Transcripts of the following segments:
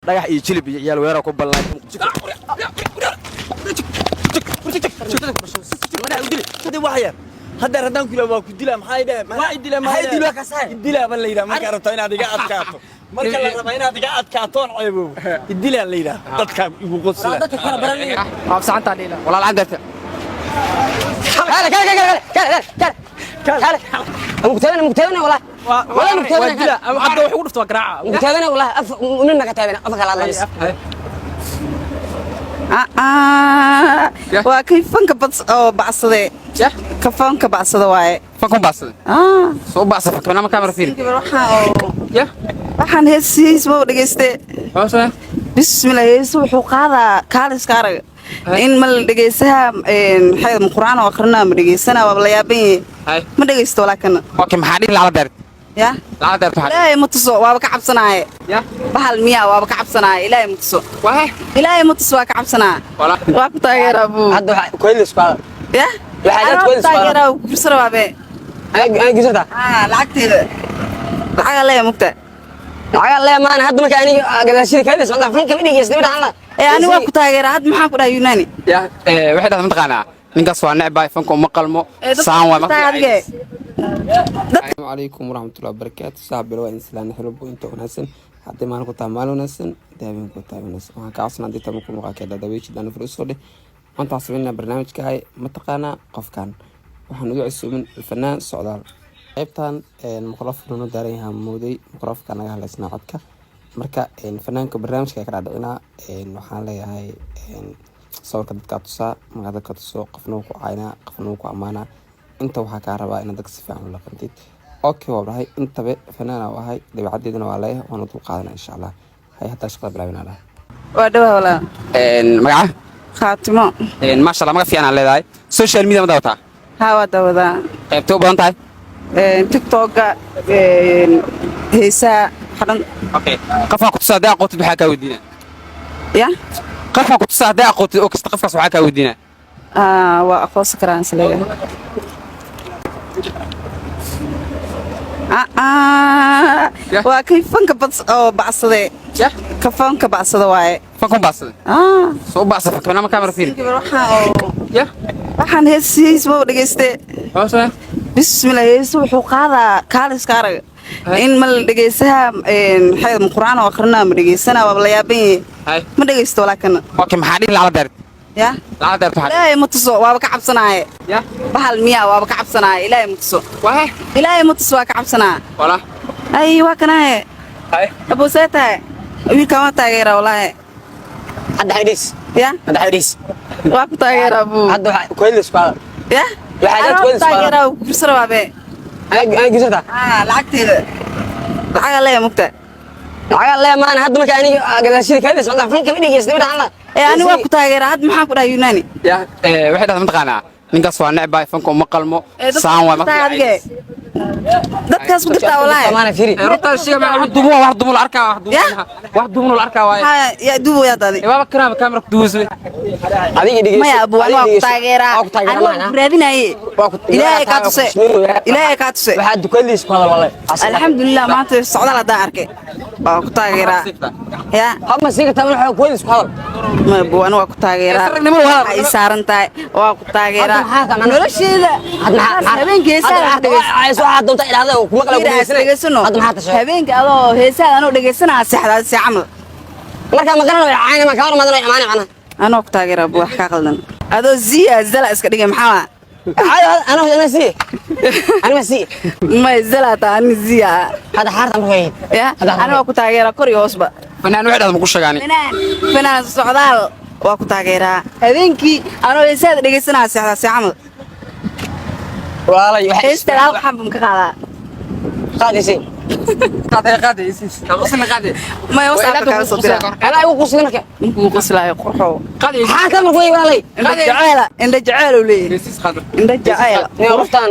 dhagax iyo jilib iyo ciyaal weerar ku ballan هذا ردان كله وكدلا محايدة محايدة محايدة كدلا بالليلة ما كانوا طينا دقة أتكاتو ما كانوا طينا دقة أتكاتون عيبو كدلا الليلة تتكاب يبغى قصة لا تتكلم برا ما بسعنت علينا والله العادة كلا كلا كلا كلا كلا كلا مكتبنا والله ولا مكتبنا لا عبد وحول في وقراعة مكتبنا والله مننا كتابنا أفكر على الله وكيف فنك بعصده كفانك بعصده واي فكم بعصده سو بعصده فكنا ما كاميرا فيلم يا waxaan heesiis buu dhageystay بسم الله يسوع حقاده كالس كارغ in mal dhageysaha xayad quraan oo akhrina ma dhageysana waa la yaabay ma dhageysto laakiin okay maxaa dhig la dheer ya la dheer ilaahay mutaso waa ka cabsanaaye ya bahal miya waa ka cabsanaaye ilaahay mutaso waa ilaahay mutaso waa ka cabsanaa waa ku taageera buu hadda waxa kooylis qaad ya waxa kooylis qaad taageera kursara waabe ay gisata lacagteeda lacag la mugta lacag la maan hadda marka aniga gadaashida kooylis wada fanka midhigeysna midhaan أنا وقت تاجر هاد محاك ولا يوناني يا واحد هذا منطقنا نقص وعنع باي فنكم مقلمو سان السلام عليكم ورحمة الله وبركاته صاحب الوين سلام حلو انت وناسن حتى ما نكون تعملوا ناسن دائما كنت تعمل ناس وهك عصنا دي تبقوا مقاكدة دويش دانو فرسولي وانت عصبنا برنامج كاي منطقنا قف كان وحنوضع السومن الفنان السعودال قيبتان المقرف لونو داريها مودي مقرف كان على صناعتك marka fanaanka barnaamijka ka dhacayna waxaan leeyahay sawirka dadka tusaa magada ka tuso qofna ku caayna qofna ku amaana inta waxa ka rabaa in dadka si fiican u laqantid okay wallahi inta fanaan wahay dabeecaddeedana waa leeyahay waan u qaadana insha Allah hay hada shaqada bilaabina waa dhawa wala magaca khaatimo ma sha Allah maga fiican leedahay social media ma dawata ha waa dawada qaybto badan tahay TikTok heesa حرن اوكي قفا كنت صادق قلت بحكا ودينا يا قفا كنت صادق قلت اوكس قفا وحكا ودينا واقوس كران سليغا وكيف فنك بعصده يا كفانك بعصده واي فكم بعصده سو بعصده فكنا ما كاميرا فيلم يا waxaan heesiis buu dhageystay بسم الله يسوع حقاده كالس كارغ in mal dhageysaha xayad quraan oo akhrina ma dhageysana waa la yaabay ma dhageysto laakiin okay maxaa dhig la dheer ya la dheer ilaahay mutaso waa ka cabsanaaye ya bahal miya waa ka cabsanaaye ilaahay mutaso waa ilaahay mutaso waa ka cabsanaa wala ay waa kanaaye abu seetaay wiilka ma taageera wallahi hadda xidis ya hadda xidis waa ku taageera abu hadda kooylis qaad ya waxa kooylis qaad taageera kursara waabe ay gisata lacagteeda lacag la mugta lacag la maan hadda marka aniga gadaashida kooylis wada fanka midhigeysna midhaan أنا وقت تاجر هاد محاك ولا يوناني يا واحد هذا منطقنا نقص وعنع باي فنكم مقلمو سان dadka isku dirtaa walaa maana firi runta shiga ma wax dumo arka wax dumo arka waay ya dubo ya dadi waa karaama kamera ku duusay adiga dhigay maya abu ana ku taageera ana raadinaye ilaahay ka tusay waxa dukaandiis ku hadal walaa alxamdulillah maanta socdaal hada arkay waa ku taageera ya hadma siiga taban waxa ku hadal hadal ma abu ana waa ku taageera ay saaran tahay waa ku taageera nolosheeda habeenkeesa waxa doonta ilaahada kuma kala guuleysano hadda maxaa tashay habeenka adoo heesaad anoo dhageysanaa saxda si camal marka ma garanay caayna ma kaar madana iimaan macna anoo ku taageera buu wax ka qaldan adoo ziya zala iska dhigay maxaa ana si ma zala ta ani ziya hada xarta markay ya ana ku taageera kor iyo hoosba fanaan waxaad ma ku shaqaani fanaan socdaal waa ku taageera habeenkii anoo heesaad dhageysanaa saxda si camal walaalay waxa istaa xabum ka qaadaa qaadisi qaadisi qasna qaadi ma yoosa ka soo diraa ana ugu qosli marka ugu qoslaayo qorxo qaadi xaaka markuu walaalay inda jacayl u leeyahay inda jacayl neeruftan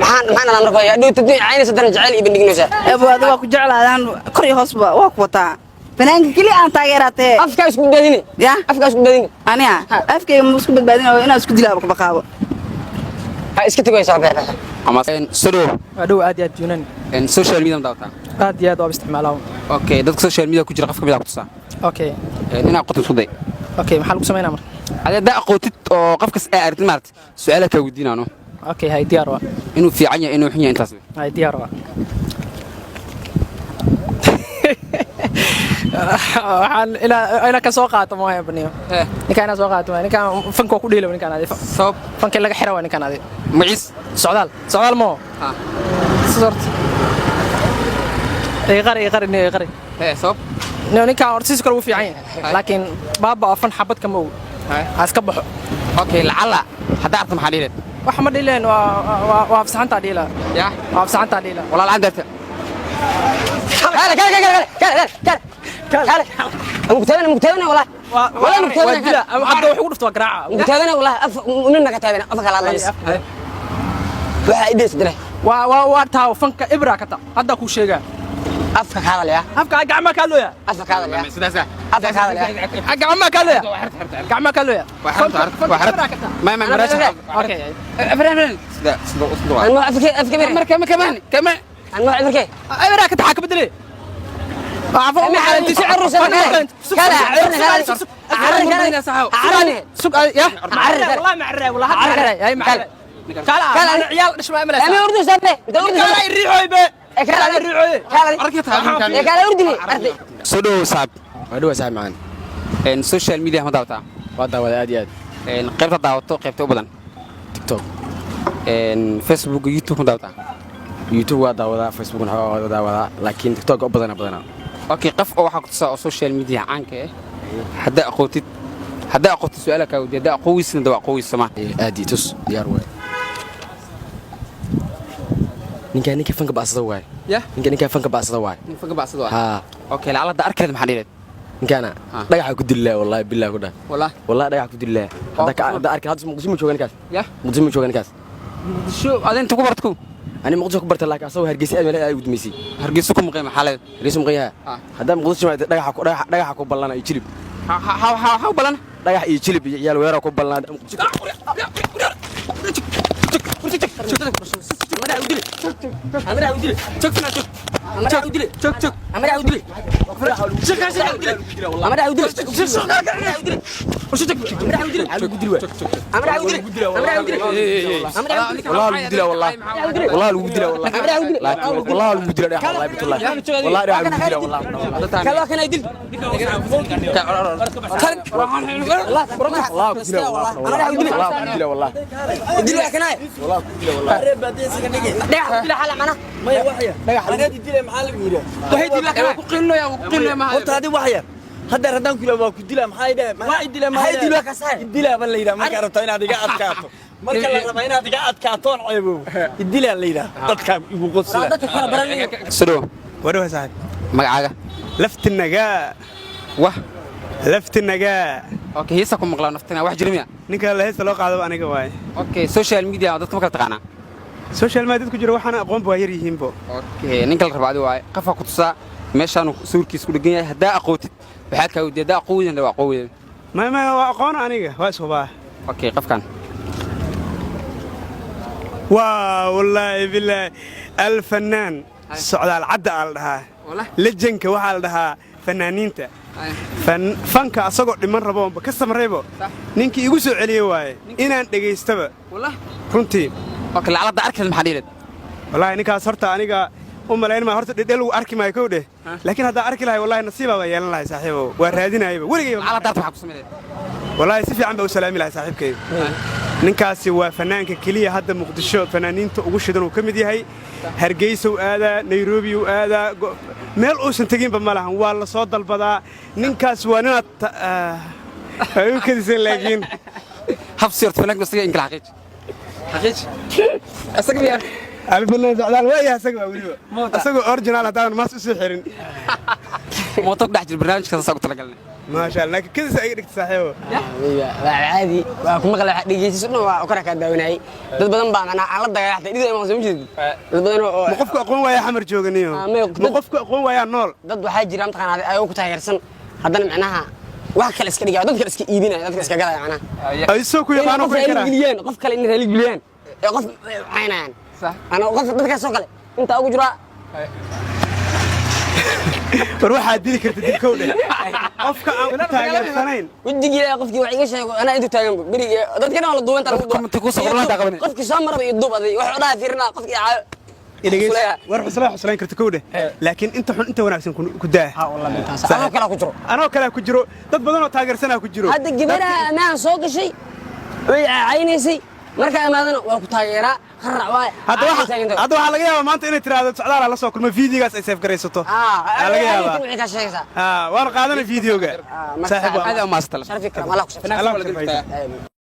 maxaan la markay hadhow tadii caynaysa sadana jacayl ibn dhignaysa abu hada waa ku jeclaadaan kor iyo hoosba waa ku wataa fanaanka kali aan taageeratay afka isku badini ya afka isku badini aniga afkayga ma isku badbaadinayo inaan isku dilaabo ka baqaabo iska tagay saabeeta ama soo adoo aad iyo aad yunan social media dawta aad iyo aad oo isticmaalaa okay dadka social media ku jira qofka mid ku tusaa اوكي inaa qoto isku day اوكي maxaa lagu sameynaa mar hadda aqootid oo qofkas ay aragtid maartay su'aala ka weydiinaano اوكي hay diyaar waa inuu fiican yahay inuu xun yahay intaas hay diyaar waa waxaan ila ka soo qaato ma hayo baniyo ninkaan soo qaato ninkaan fanka ku dhiilo ninkaan adeef sabab fanka laga xiro waa ninkaan adeef maciis socdaal mo ha sort qari sabab ninkaan hortiis kale uu fiican yahay laakiin baaba afan xabad kama oo aska baxo okay lacala hadda arta maxaa dhiileed wax ma dhiileen waa afsaxanta dhiila ya waa afsaxanta dhiila walaal aan darta كلا مكتبنا والله ولا عبد وحو دفتوا قراعه مكتبنا والله مننا كتابنا افك على الله waxa idis diray waa taa fanka ibra ka taa hadda ku sheega afka hadalaya afka gacma ka looya afka hadalaya sidaas afka hadalaya gacma ka looya gacma ka looya ما مراجع اوكي افرين سدا اسكو انا افك كمان انا افك ibra ka taa ka bedeli عفوا ما انت سعر كلا عرنا سوق يا والله معرى والله هاي معرى كلا عيال دش ما ملاسه انا اردو سنه كلا يريحوا يبه كلا يريحوا كلا كلا اردني ارضي سودو صاحب wadoo sax macaan ان سوشيال ميديا ما daawata waa daawada aad iyo aad ان qaybta daawato qaybta u badan TikTok ان Facebook YouTube ma daawata YouTube waa daawada Facebook waa daawada laakiin TikTok oo badan اوكي قف oo waxa ku tusaa social media caanka ah hadda aqooti su'aalaka oo hadda aqowisna dawa aqowisama aad iyo tus diyaar way ninka fanka baasada waay ya ninka fanka baasada waay fanka baasada ha اوكي la da arkeed maxaa dhireed ninkana dhagaxa ku dilaa wallahi billahi ku dhaa wallahi dhagaxa ku dilaa hadda arkin hadda muqdisho joogan kaas ya muqdisho joogan kaas muqdisho adeen ku bartku أنا مقدس أكبر تلاك أسوي هرجيس أمي لا أود ميسي هرجيس كم قيمة حالة هرجيس مقيمة هذا مقدس ما دايح حكوا بلنا يجلب ها بلنا دايح يجلب يا الوير حكوا بلنا لا حلا معنا ما هي وحيه انا دي معلم يرى waxay dilaa ku qilno ma horta hadi waxya hadda radaan kula waa ku dilaa maxay dhahay maxay dilaa maxay dilaa ka saar dilaa bal leeyahay marka rabto inaad iga adkaato marka la rabo inaad iga adkaato ceebo dilaa leeyahay dadka igu qosla dadka kala baranay sidoo wadoo saaxib magacaaga laftinaga wah laftinaga okay heesa ku maqlaan naftina wax jirmiya ninka la heesta loo qaado aniga waay okay social media dadka ma kala taqaana social media ku jiro waxaan aqoon baa yar yihiin bo okay ninka la rabaadi waay qafa ku tusaa meeshaan suurkiis ku dhagan yahay hadda aqootid waxa ka wadiida aqoon waa aqoon ma waa aqoon aniga waa subaa okay qafkan wallahi billahi الفنان socdaal cadda al dhahaa lejanka waxa la dhahaa fanaaniinta fanka asagoo dhiman rabo ka samreebo ninkii igu soo celiyay waaye inaan dhageystaba wallahi runtii okay la da arkeed maxaa dhireed wallahi ninkaas horta aniga u malayn ma horta dhedhel uu arki maayo kowdhe laakiin hadda arki lahay wallahi nasiiba waa yeelan lahay saaxiibo waa raadinayba warigay ala darta waxa ku sameeyay wallahi si fiican baa u salaami lahay saaxiibkay ninkaasi waa fanaanka kaliya hadda muqdisho fanaaniinta ugu shidan uu kamid yahay hargeysa uu aadaa nairobi uu aadaa meel uusan taginba ma lahan waa la soo dalbadaa ninkaas waa ninaad ay u kadisan laakiin habsirta fanaanka isaga in kala xaqiij asaga yaa الفنان سعدان ويا سقوا وليبا سقوا اوريجينال هذا ما سو خيرين موتوك دحج البرنامج كذا سقوا تلقلنا ما شاء الله كذا سايدك صاحبه عادي ku maqlay wax dhigeysiisna waa kara ka daawanay dad badan baa ana aan la dagaalaxtay dhigay ma soo jeedin dad badan oo qofku aqoon waaya xamar jooganiyo qofku aqoon waaya nool dad waxa jira imtixaan ay ku taageersan haddana macnaha wax kale iska dhigaa dadka iska iibinaya dadka iska galaya macnaha ay soo ku yaqaan ku kara qof kale in raali guliyaan qof caynayaan أنا وقفت بدك أسوق لي أنت أقول جرا war waxaad dili karta dilkowdhe qofka aan ku taageersanayn wejigiisa qofkii wax iga sheego anaa intuu taagan bariga dadkana waa la duubanta lagu duubay qofkii soo maraba iyo duubaday wax odhaa fiirina qofkii caayo war xuslayn karta kowdhe laakiin inta xun inta wanaagsan ku daa anoo kale ku jiro dad badan oo taageersanaa ku jiro hadda gabadha amaan soo gashay way caynaysay marka amaadana waa ku taageeraa qarrac waay hadda waxaa laga yaabaa maanta inay tiraahdo socdaal la soo kulmo fiidiyogaas ay seef garaysato laga yaabaa waan qaadanay fiidiyoga saaxiib waa sharfi kara malaha ku